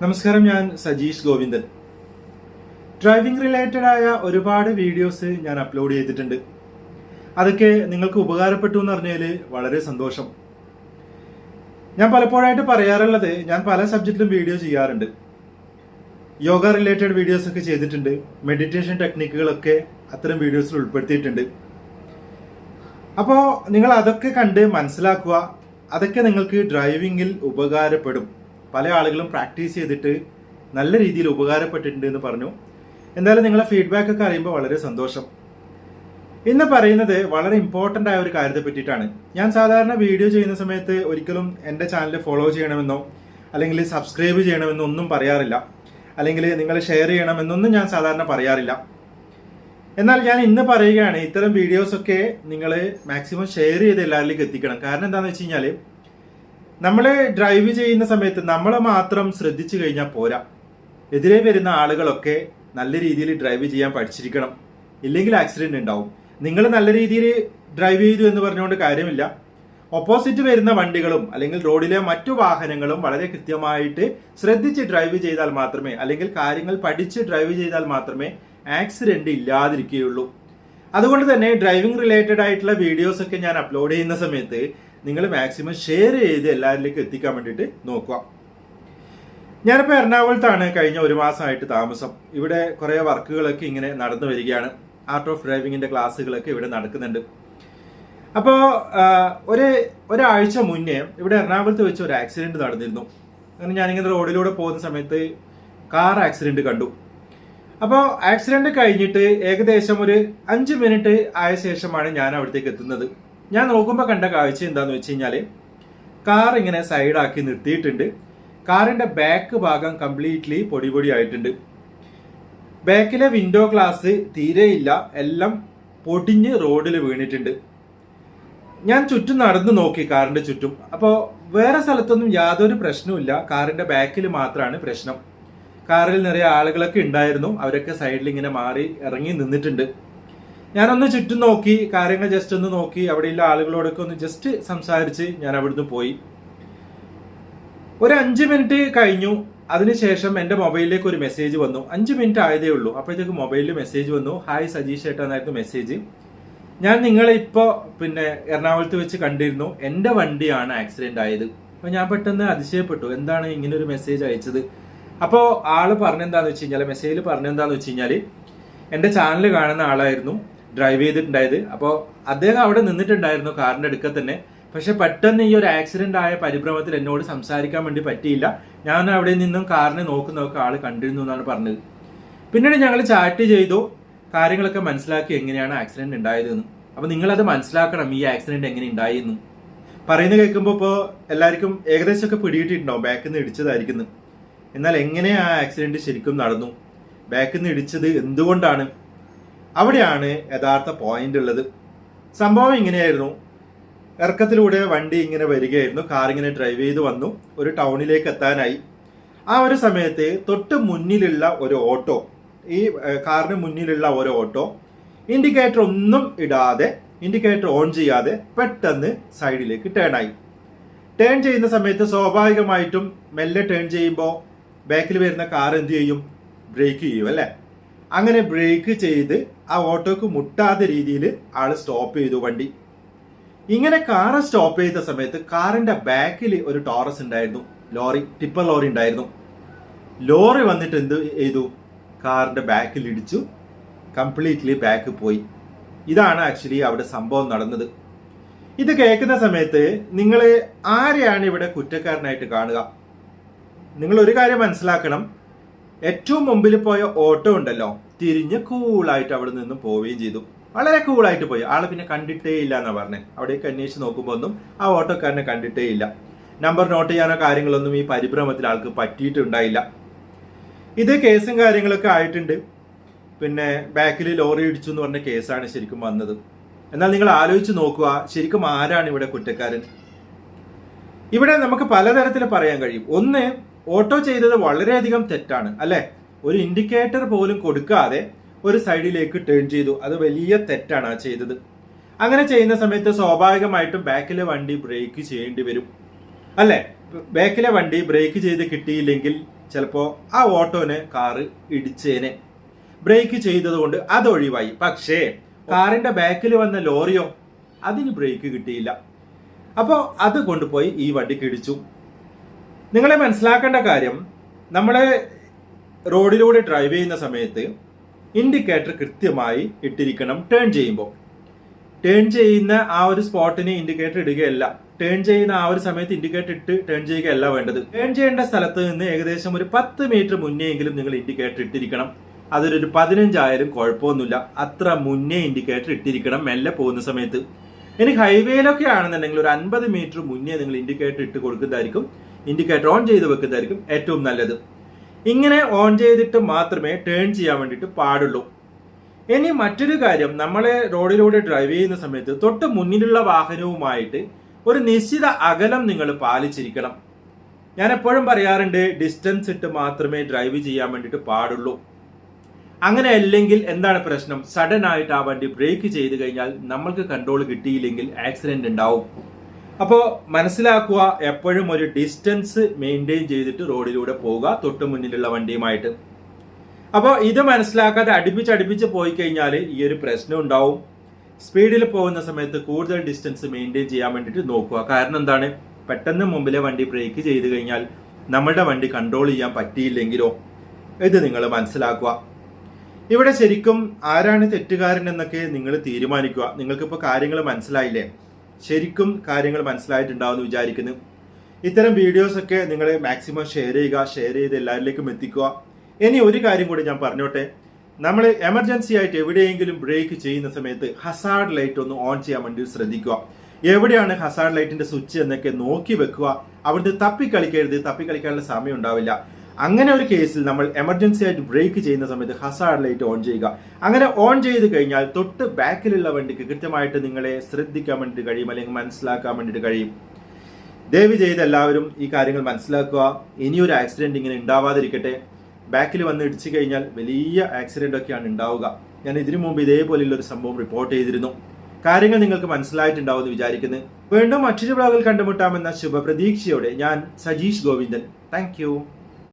നമസ്കാരം, ഞാൻ Sajeesh Govindan. Driving related ആയ ഒരുപാട് വീഡിയോസ് ഞാൻ അപ്ലോഡ് ചെയ്തിട്ടുണ്ട്. അതൊക്കെ നിങ്ങൾക്ക് ഉപകാരപ്പെട്ടു എന്ന് പറഞ്ഞാൽ വളരെ സന്തോഷം. ഞാൻ പലപ്പോഴായിട്ട് പറയാറുള്ളത്, ഞാൻ പല സബ്ജക്റ്റിലും വീഡിയോ ചെയ്യാറുണ്ട്. യോഗ റിലേറ്റഡ് വീഡിയോസ് ഒക്കെ ചെയ്തിട്ടുണ്ട്. മെഡിറ്റേഷൻ ടെക്നിക്കുകളൊക്കെ അത്തരം വീഡിയോസിൽ ഉൾപ്പെടുത്തിയിട്ടുണ്ട്. അപ്പോൾ നിങ്ങൾ അതൊക്കെ കണ്ട് മനസ്സിലാക്കുക. അതൊക്കെ നിങ്ങൾക്ക് ഡ്രൈവിങ്ങിൽ ഉപകാരപ്പെടും. പല ആളുകളും പ്രാക്ടീസ് ചെയ്തിട്ട് നല്ല രീതിയിൽ ഉപകാരപ്പെട്ടിട്ടുണ്ട് എന്ന് പറഞ്ഞു. എന്തായാലും നിങ്ങളെ ഫീഡ്ബാക്ക് ഒക്കെ അറിയുമ്പോൾ വളരെ സന്തോഷം. ഇന്ന് പറയുന്നത് വളരെ ഇമ്പോർട്ടൻ്റ് ആയ ഒരു കാര്യത്തെ പറ്റിയിട്ടാണ്. ഞാൻ സാധാരണ വീഡിയോ ചെയ്യുന്ന സമയത്ത് ഒരിക്കലും എൻ്റെ ചാനൽ ഫോളോ ചെയ്യണമെന്നോ അല്ലെങ്കിൽ സബ്സ്ക്രൈബ് ചെയ്യണമെന്നോ ഒന്നും പറയാറില്ല, അല്ലെങ്കിൽ നിങ്ങൾ ഷെയർ ചെയ്യണമെന്നൊന്നും ഞാൻ സാധാരണ പറയാറില്ല. എന്നാൽ ഞാൻ ഇന്ന് പറയുകയാണ്, ഇത്തരം വീഡിയോസൊക്കെ നിങ്ങൾ മാക്സിമം ഷെയർ ചെയ്ത് എല്ലാവരിലേക്ക് എത്തിക്കണം. കാരണം എന്താണെന്ന് വെച്ച് കഴിഞ്ഞാൽ, നമ്മൾ ഡ്രൈവ് ചെയ്യുന്ന സമയത്ത് നമ്മൾ മാത്രം ശ്രദ്ധിച്ചു കഴിഞ്ഞാൽ പോരാ. എതിരെ വരുന്ന ആളുകളൊക്കെ നല്ല രീതിയിൽ ഡ്രൈവ് ചെയ്യാൻ പഠിച്ചിരിക്കണം. ഇല്ലെങ്കിൽ ആക്സിഡന്റ് ഉണ്ടാവും. നിങ്ങൾ നല്ല രീതിയിൽ ഡ്രൈവ് ചെയ്തു എന്ന് പറഞ്ഞുകൊണ്ട് കാര്യമില്ല. ഓപ്പോസിറ്റ് വരുന്ന വണ്ടികളും അല്ലെങ്കിൽ റോഡിലെ മറ്റു വാഹനങ്ങളും വളരെ കൃത്യമായിട്ട് ശ്രദ്ധിച്ച് ഡ്രൈവ് ചെയ്താൽ മാത്രമേ, അല്ലെങ്കിൽ കാര്യങ്ങൾ പഠിച്ച് ഡ്രൈവ് ചെയ്താൽ മാത്രമേ ആക്സിഡന്റ് ഇല്ലാതിരിക്കുകയുള്ളൂ. അതുകൊണ്ട് തന്നെ ഡ്രൈവിംഗ് റിലേറ്റഡ് ആയിട്ടുള്ള വീഡിയോസ് ഒക്കെ ഞാൻ അപ്ലോഡ് ചെയ്യുന്ന സമയത്ത് നിങ്ങൾ മാക്സിമം ഷെയർ ചെയ്ത് എല്ലാവരിലേക്കും എത്തിക്കാൻ വേണ്ടിയിട്ട് നോക്കുക. ഞാനിപ്പോൾ എറണാകുളത്താണ് കഴിഞ്ഞ ഒരു മാസമായിട്ട് താമസം. ഇവിടെ കുറേ വർക്കുകളൊക്കെ ഇങ്ങനെ നടന്നു വരികയാണ്. ആർട്ട് ഓഫ് ഡ്രൈവിങ്ങിന്റെ ക്ലാസ്സുകളൊക്കെ ഇവിടെ നടക്കുന്നുണ്ട്. അപ്പോൾ ഒരാഴ്ച മുന്നേ ഇവിടെ എറണാകുളത്ത് വെച്ച് ഒരു ആക്സിഡന്റ് നടന്നിരുന്നു. അങ്ങനെ ഞാനിങ്ങനെ റോഡിലൂടെ പോകുന്ന സമയത്ത് കാർ ആക്സിഡന്റ് കണ്ടു. അപ്പോൾ ആക്സിഡന്റ് കഴിഞ്ഞിട്ട് ഏകദേശം ഒരു 5 മിനിറ്റ് ആയ ശേഷമാണ് ഞാൻ അവിടത്തേക്ക് എത്തുന്നത്. ഞാൻ നോക്കുമ്പോൾ കണ്ട കാഴ്ച എന്താന്ന് വെച്ച് കഴിഞ്ഞാൽ, കാർ ഇങ്ങനെ സൈഡാക്കി നിർത്തിയിട്ടുണ്ട്. കാറിന്റെ ബാക്ക് ഭാഗം കംപ്ലീറ്റ്ലി പൊടി ആയിട്ടുണ്ട്. ബാക്കിലെ വിൻഡോ ഗ്ലാസ് തീരെയില്ല, എല്ലാം പൊടിഞ്ഞ് റോഡിൽ വീണിട്ടുണ്ട്. ഞാൻ ചുറ്റും നടന്നു നോക്കി കാറിന്റെ ചുറ്റും. അപ്പോൾ വേറെ സ്ഥലത്തൊന്നും യാതൊരു പ്രശ്നവുമില്ല, കാറിന്റെ ബാക്കിൽ മാത്രമാണ് പ്രശ്നം. കാറിൽ നിറയെ ആളുകളൊക്കെ ഉണ്ടായിരുന്നു. അവരൊക്കെ സൈഡിൽ ഇങ്ങനെ മാറി ഇറങ്ങി നിന്നിട്ടുണ്ട്. ഞാനൊന്ന് ചുറ്റും നോക്കി, കാര്യങ്ങൾ ജസ്റ്റ് ഒന്ന് നോക്കി, അവിടെയുള്ള ആളുകളോടൊക്കെ ഒന്ന് ജസ്റ്റ് സംസാരിച്ച് ഞാൻ അവിടുന്ന് പോയി. ഒരു 5 മിനിറ്റ് കഴിഞ്ഞു. അതിനുശേഷം എൻ്റെ മൊബൈലിലേക്ക് ഒരു മെസ്സേജ് വന്നു. 5 മിനിറ്റ് ആയതേ ഉള്ളൂ. അപ്പോഴത്തേക്ക് മൊബൈലിൽ മെസ്സേജ് വന്നു, ഹായ് സജീഷ് ഏട്ടാ എന്നായിരുന്നു മെസ്സേജ്. ഞാൻ നിങ്ങളെ ഇപ്പോൾ എറണാകുളത്ത് വെച്ച് കണ്ടിരുന്നു, എൻ്റെ വണ്ടിയാണ് ആക്സിഡന്റ് ആയത്. അപ്പോൾ ഞാൻ പെട്ടെന്ന് അതിശയപ്പെട്ടു, എന്താണ് ഇങ്ങനെ ഒരു മെസ്സേജ് അയച്ചത്. അപ്പോൾ ആള് പറഞ്ഞെന്താന്ന് വെച്ച് കഴിഞ്ഞാൽ, മെസ്സേജിൽ പറഞ്ഞെന്താന്ന് വെച്ച് കഴിഞ്ഞാൽ, എൻ്റെ ചാനൽ കാണുന്ന ആളായിരുന്നു ഡ്രൈവ് ചെയ്തിട്ടുണ്ടായത്. അപ്പോൾ അദ്ദേഹം അവിടെ നിന്നിട്ടുണ്ടായിരുന്നു കാറിന്റെ അടുക്ക തന്നെ. പക്ഷെ പെട്ടെന്ന് ഈ ഒരു ആക്സിഡന്റ് ആയ പരിഭ്രമത്തിൽ എന്നോട് സംസാരിക്കാൻ വേണ്ടി പറ്റിയില്ല. ഞാൻ അവിടെ നിന്നും കാറിനെ നോക്കുന്നതൊക്കെ ആള് കണ്ടിരുന്നു എന്നാണ് പറഞ്ഞത്. പിന്നീട് ഞങ്ങൾ ചാറ്റ് ചെയ്തു, കാര്യങ്ങളൊക്കെ മനസ്സിലാക്കി എങ്ങനെയാണ് ആക്സിഡന്റ് ഉണ്ടായതെന്ന്. അപ്പൊ നിങ്ങളത് മനസ്സിലാക്കണം, ഈ ആക്സിഡന്റ് എങ്ങനെ ഉണ്ടായിരുന്നു. പറയുന്നത് കേൾക്കുമ്പോൾ ഇപ്പോൾ എല്ലാവർക്കും ഏകദേശമൊക്കെ പിടികിട്ടിട്ടുണ്ടാവും ബാക്കിൽ നിന്ന് ഇടിച്ചതായിരിക്കുന്നു. എന്നാൽ എങ്ങനെ ആ ആക്സിഡന്റ് ശരിക്കും നടന്നു, ബാക്കിൽ നിന്ന് ഇടിച്ചത് എന്തുകൊണ്ടാണ്, അവിടെയാണ് യഥാർത്ഥ പോയിന്റ് ഉള്ളത്. സംഭവം ഇങ്ങനെയായിരുന്നു. ഇറക്കത്തിലൂടെ വണ്ടി ഇങ്ങനെ വരികയായിരുന്നു. കാർ ഇങ്ങനെ ഡ്രൈവ് ചെയ്ത് വന്നു, ഒരു ടൗണിലേക്ക് എത്താനായി. ആ ഒരു സമയത്ത് തൊട്ട് മുന്നിലുള്ള ഒരു ഓട്ടോ, ഈ കാറിന് മുന്നിലുള്ള ഒരു ഓട്ടോ ഇൻഡിക്കേറ്റർ ഒന്നും ഇടാതെ, ഇൻഡിക്കേറ്റർ ഓൺ ചെയ്യാതെ പെട്ടെന്ന് സൈഡിലേക്ക് ടേൺ ആയി. ടേൺ ചെയ്യുന്ന സമയത്ത് സ്വാഭാവികമായിട്ടും മെല്ലെ ടേൺ ചെയ്യുമ്പോൾ ബാക്കിൽ വരുന്ന കാർ എന്ത് ചെയ്യും, ബ്രേക്ക് ചെയ്യും അല്ലേ. അങ്ങനെ ബ്രേക്ക് ചെയ്ത് ആ ഓട്ടോക്ക് മുട്ടാത്ത രീതിയിൽ ആള് സ്റ്റോപ്പ് ചെയ്തു വണ്ടി. ഇങ്ങനെ കാറ് സ്റ്റോപ്പ് ചെയ്ത സമയത്ത് കാറിന്റെ ബാക്കിൽ ഒരു ടോറസ് ഉണ്ടായിരുന്നു, ലോറി, ടിപ്പർ ലോറി ഉണ്ടായിരുന്നു. ലോറി വന്നിട്ട് എന്ത് ചെയ്തു, കാറിന്റെ ബാക്കിൽ ഇടിച്ചു, കംപ്ലീറ്റ്ലി ബാക്ക് പോയി. ഇതാണ് ആക്ച്വലി അവിടെ സംഭവം നടന്നത്. ഇത് കേൾക്കുന്ന സമയത്ത് നിങ്ങൾ ആരെയാണ് ഇവിടെ കുറ്റക്കാരനായിട്ട് കാണുക? നിങ്ങൾ ഒരു കാര്യം മനസ്സിലാക്കണം, ഏറ്റവും മുമ്പിൽ പോയ ഓട്ടോ ഉണ്ടല്ലോ, തിരിഞ്ഞ് കൂളായിട്ട് അവിടെ നിന്നും പോവുകയും ചെയ്തു. വളരെ കൂളായിട്ട് പോയി. ആളെ പിന്നെ കണ്ടിട്ടേ ഇല്ല എന്നാ പറഞ്ഞത്. അവിടേക്ക് അന്വേഷിച്ച് നോക്കുമ്പോൾ ഒന്നും ആ ഓട്ടോക്കാരനെ കണ്ടിട്ടേ ഇല്ല. നമ്പർ നോട്ട് ചെയ്യാനോ കാര്യങ്ങളൊന്നും ഈ പരിഭ്രമത്തിൽ ആൾക്ക് പറ്റിയിട്ടുണ്ടായില്ല. ഇത് കേസും കാര്യങ്ങളൊക്കെ ആയിട്ടുണ്ട്. പിന്നെ ബാക്കിൽ ലോറി ഇടിച്ചു എന്ന് പറഞ്ഞ കേസാണ് ശരിക്കും വന്നത്. എന്നാൽ നിങ്ങൾ ആലോചിച്ച് നോക്കുക, ശരിക്കും ആരാണ് ഇവിടെ കുറ്റക്കാരൻ? ഇവിടെ നമുക്ക് പലതരത്തിൽ പറയാൻ കഴിയും. ഒന്ന്, ഓട്ടോ ചെയ്തത് വളരെയധികം തെറ്റാണ് അല്ലെ. ഒരു ഇൻഡിക്കേറ്റർ പോലും കൊടുക്കാതെ ഒരു സൈഡിലേക്ക് ടേൺ ചെയ്തു, അത് വലിയ തെറ്റാണ് ആ ചെയ്തത്. അങ്ങനെ ചെയ്യുന്ന സമയത്ത് സ്വാഭാവികമായിട്ടും ബാക്കിലെ വണ്ടി ബ്രേക്ക് ചെയ്യേണ്ടി വരും അല്ലെ. ബാക്കിലെ വണ്ടി ബ്രേക്ക് ചെയ്ത് കിട്ടിയില്ലെങ്കിൽ ചിലപ്പോൾ ആ ഓട്ടോനെ കാറ് ഇടിച്ചേനെ. ബ്രേക്ക് ചെയ്തതുകൊണ്ട് അതൊഴിവായി. പക്ഷേ കാറിന്റെ ബാക്കിൽ വന്ന ലോറിയോ അതിന് ബ്രേക്ക് കിട്ടിയില്ല. അപ്പോൾ അത് കൊണ്ടുപോയി ഈ വണ്ടിക്ക് ഇടിച്ചു. നിങ്ങളെ മനസ്സിലാക്കേണ്ട കാര്യം, നമ്മളെ റോഡിലൂടെ ഡ്രൈവ് ചെയ്യുന്ന സമയത്ത് ഇൻഡിക്കേറ്റർ കൃത്യമായി ഇട്ടിരിക്കണം. ടേൺ ചെയ്യുമ്പോൾ ടേൺ ചെയ്യുന്ന ആ ഒരു സ്പോട്ടിന് ഇൻഡിക്കേറ്റർ ഇടുകയല്ല, ടേൺ ചെയ്യുന്ന ആ ഒരു സമയത്ത് ഇൻഡിക്കേറ്റർ ഇട്ട് ടേൺ ചെയ്യുകയല്ല വേണ്ടത്. ടേൺ ചെയ്യേണ്ട സ്ഥലത്ത് നിന്ന് ഏകദേശം ഒരു 10 മീറ്റർ മുന്നേയെങ്കിലും നിങ്ങൾ ഇൻഡിക്കേറ്റർ ഇട്ടിരിക്കണം. അതിലൊരു 15 ആയാലും കുഴപ്പമൊന്നുമില്ല, അത്ര മുന്നേ ഇൻഡിക്കേറ്റർ ഇട്ടിരിക്കണം മെല്ലെ പോകുന്ന സമയത്ത്. ഇനി ഹൈവേയിലൊക്കെ ആണെന്നുണ്ടെങ്കിൽ ഒരു 50 മീറ്റർ മുന്നേ നിങ്ങൾ ഇൻഡിക്കേറ്റർ ഇട്ട് കൊടുക്കുന്നതായിരിക്കും, ഇൻഡിക്കേറ്റർ ഓൺ ചെയ്ത് വെക്കുന്നതായിരിക്കും ഏറ്റവും നല്ലത്. ഇങ്ങനെ ഓൺ ചെയ്തിട്ട് മാത്രമേ ടേൺ ചെയ്യാൻ വേണ്ടിയിട്ട് പാടുള്ളൂ. ഇനി മറ്റൊരു കാര്യം, നമ്മളെ റോഡിലൂടെ ഡ്രൈവ് ചെയ്യുന്ന സമയത്ത് തൊട്ട് മുന്നിലുള്ള വാഹനവുമായിട്ട് ഒരു നിശ്ചിത അകലം നിങ്ങൾ പാലിച്ചിരിക്കണം. ഞാൻ എപ്പോഴും പറയാറുണ്ട്, ഡിസ്റ്റൻസ് ഇട്ട് മാത്രമേ ഡ്രൈവ് ചെയ്യാൻ വേണ്ടിയിട്ട് പാടുള്ളൂ. അങ്ങനെ അല്ലെങ്കിൽ എന്താണ് പ്രശ്നം? സഡൻ ആയിട്ട് ആ വണ്ടി ബ്രേക്ക് ചെയ്ത് കഴിഞ്ഞാൽ നമ്മൾക്ക് കൺട്രോൾ കിട്ടിയില്ലെങ്കിൽ ആക്സിഡന്റ് ഉണ്ടാവും. അപ്പോൾ മനസ്സിലാക്കുക, എപ്പോഴും ഒരു ഡിസ്റ്റൻസ് മെയിൻറ്റെയിൻ ചെയ്തിട്ട് റോഡിലൂടെ പോവുക തൊട്ട് മുന്നിലുള്ള വണ്ടിയുമായിട്ട്. അപ്പോൾ ഇത് മനസ്സിലാക്കാതെ അടുപ്പിച്ച് പോയി കഴിഞ്ഞാൽ ഈ ഒരു പ്രശ്നം ഉണ്ടാവും. സ്പീഡിൽ പോകുന്ന സമയത്ത് കൂടുതൽ ഡിസ്റ്റൻസ് മെയിൻറ്റെയിൻ ചെയ്യാൻ വേണ്ടിയിട്ട് നോക്കുക. കാരണം എന്താണ്, പെട്ടെന്ന് മുമ്പിലെ വണ്ടി ബ്രേക്ക് ചെയ്ത് കഴിഞ്ഞാൽ നമ്മളുടെ വണ്ടി കൺട്രോൾ ചെയ്യാൻ പറ്റിയില്ലെങ്കിലോ, ഇത് നിങ്ങൾ മനസ്സിലാക്കുക. ഇവിടെ ശരിക്കും ആരാണ് തെറ്റുകാരൻ എന്നൊക്കെ നിങ്ങൾ തീരുമാനിക്കുക. നിങ്ങൾക്കിപ്പോൾ കാര്യങ്ങൾ മനസ്സിലായില്ലേ? ശരിക്കും കാര്യങ്ങൾ മനസ്സിലായിട്ടുണ്ടാവുമെന്ന് വിചാരിക്കുന്നു. ഇത്തരം വീഡിയോസ് ഒക്കെ നിങ്ങൾ മാക്സിമം ഷെയർ ചെയ്ത് എല്ലാവരിലേക്കും എത്തിക്കുക. ഇനി ഒരു കാര്യം കൂടി ഞാൻ പറഞ്ഞോട്ടെ, നമ്മൾ എമർജൻസി ആയിട്ട് എവിടെയെങ്കിലും ബ്രേക്ക് ചെയ്യുന്ന സമയത്ത് ഹസാർഡ് ലൈറ്റ് ഒന്ന് ഓൺ ചെയ്യാൻ വേണ്ടി ശ്രദ്ധിക്കുക. എവിടെയാണ് ഹസാർഡ് ലൈറ്റിന്റെ സ്വിച്ച് എന്നൊക്കെ നോക്കി വെക്കുക. അവിടുത്തെ തപ്പിക്കളിക്കാനുള്ള സമയം ഉണ്ടാവില്ല. അങ്ങനെ ഒരു കേസിൽ നമ്മൾ എമർജൻസി ആയിട്ട് ബ്രേക്ക് ചെയ്യുന്ന സമയത്ത് ഹസാർഡ് ലൈറ്റ് ഓൺ ചെയ്യുക. അങ്ങനെ ഓൺ ചെയ്ത് കഴിഞ്ഞാൽ തൊട്ട് ബാക്കിലുള്ള വണ്ടിക്ക് കൃത്യമായിട്ട് നിങ്ങളെ ശ്രദ്ധിക്കാൻ വേണ്ടിയിട്ട് കഴിയും, അല്ലെങ്കിൽ മനസ്സിലാക്കാൻ വേണ്ടിയിട്ട് കഴിയും. ദയവ് ചെയ്ത് എല്ലാവരും ഈ കാര്യങ്ങൾ മനസ്സിലാക്കുക. ഇനിയൊരു ആക്സിഡന്റ് ഇങ്ങനെ ഉണ്ടാവാതിരിക്കട്ടെ. ബാക്കിൽ വന്ന് ഇടിച്ചു കഴിഞ്ഞാൽ വലിയ ആക്സിഡന്റ് ഒക്കെയാണ് ഉണ്ടാവുക. ഞാൻ ഇതിനു മുമ്പ് ഇതേപോലെയുള്ള ഒരു സംഭവം റിപ്പോർട്ട് ചെയ്തിരുന്നു. കാര്യങ്ങൾ നിങ്ങൾക്ക് മനസ്സിലായിട്ടുണ്ടാവുമെന്ന് വിചാരിക്കുന്നു. വീണ്ടും മറ്റൊരു ബ്ലോഗിൽ കണ്ടുമുട്ടാമെന്ന ശുഭപ്രതീക്ഷയോടെ ഞാൻ സജീഷ് ഗോവിന്ദൻ. താങ്ക്